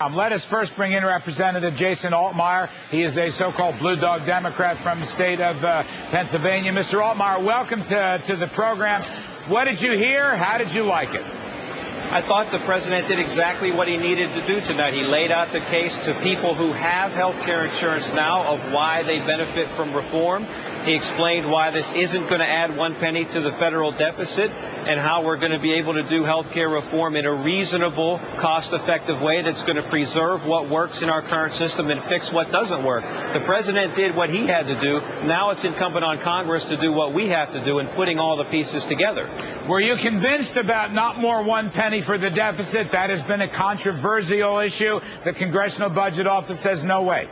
Let us first bring in Representative Jason Altmire. He is a so-called blue dog Democrat from the state of Pennsylvania. Mr. Altmire, welcome to the program. What did you hear? How did you like it? I thought the president did exactly what he needed to do tonight. He laid out the case to people who have health care insurance now of why they benefit from reform. He explained why this isn't going to add one penny to the federal deficit and how we're going to be able to do health care reform in a reasonable, cost-effective way that's going to preserve what works in our current system and fix what doesn't work. The president did what he had to do. Now it's incumbent on Congress to do what we have to do in putting all the pieces together. Were you convinced about not more one penny for the deficit? That has been a controversial issue. The Congressional Budget Office says no way.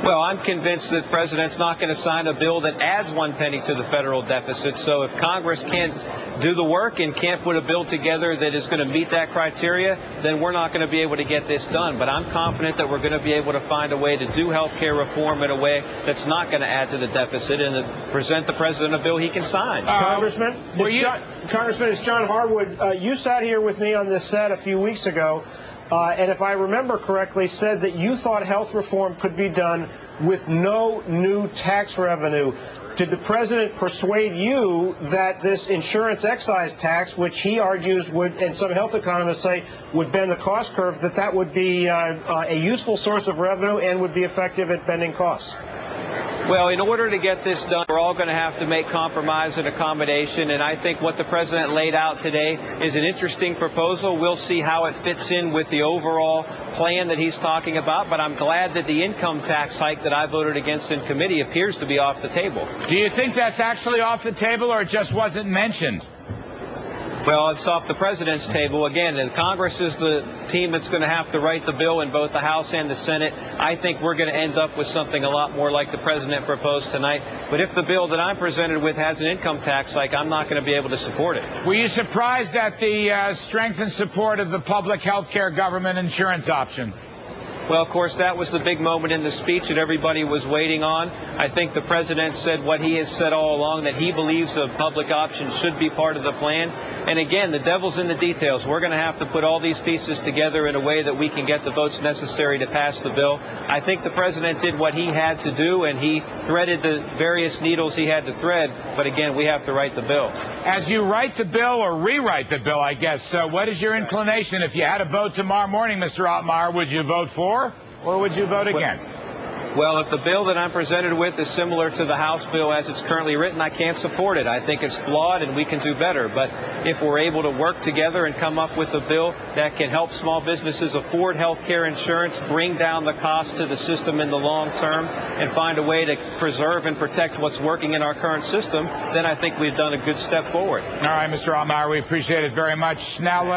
Well, I'm convinced that the president's not going to sign a bill that adds one penny to the federal deficit. So if Congress can't do the work and can't put a bill together that is going to meet that criteria, then we're not going to be able to get this done. But I'm confident that we're going to be able to find a way to do health care reform in a way that's not going to add to the deficit and to present the president a bill he can sign. Congressman, it's John Harwood. You sat here with me on this set a few weeks ago. And if I remember correctly, said that you thought health reform could be done with no new tax revenue. Did the president persuade you that this insurance excise tax, which he argues would, and some health economists say, would bend the cost curve, that would be a useful source of revenue and would be effective at bending costs? Well, in order to get this done, we're all going to have to make compromise and accommodation, and I think what the president laid out today is an interesting proposal. We'll see how it fits in with the overall plan that he's talking about, but I'm glad that the income tax hike that I voted against in committee appears to be off the table. Do you think that's actually off the table, or it just wasn't mentioned? Well, it's off the president's table again, and Congress is the team that's going to have to write the bill in both the House and the Senate. I think we're going to end up with something a lot more like the president proposed tonight. But if the bill that I'm presented with has an income tax hike, I'm not going to be able to support it. Were you surprised at the strength and support of the public health care government insurance option? Well, of course, that was the big moment in the speech that everybody was waiting on. I think the president said what he has said all along, that he believes a public option should be part of the plan. And again, the devil's in the details. We're going to have to put all these pieces together in a way that we can get the votes necessary to pass the bill. I think the president did what he had to do, and he threaded the various needles he had to thread. But again, we have to write the bill. As you write the bill, or rewrite the bill, I guess, what is your inclination? If you had a vote tomorrow morning, Mr. Altmire, would you vote for? Or would you vote against? Well, if the bill that I'm presented with is similar to the House bill as it's currently written, I can't support it. I think it's flawed and we can do better. But if we're able to work together and come up with a bill that can help small businesses afford health care insurance, bring down the cost to the system in the long term, and find a way to preserve and protect what's working in our current system, then I think we've done a good step forward. All right, Mr. Altmire, we appreciate it very much. Now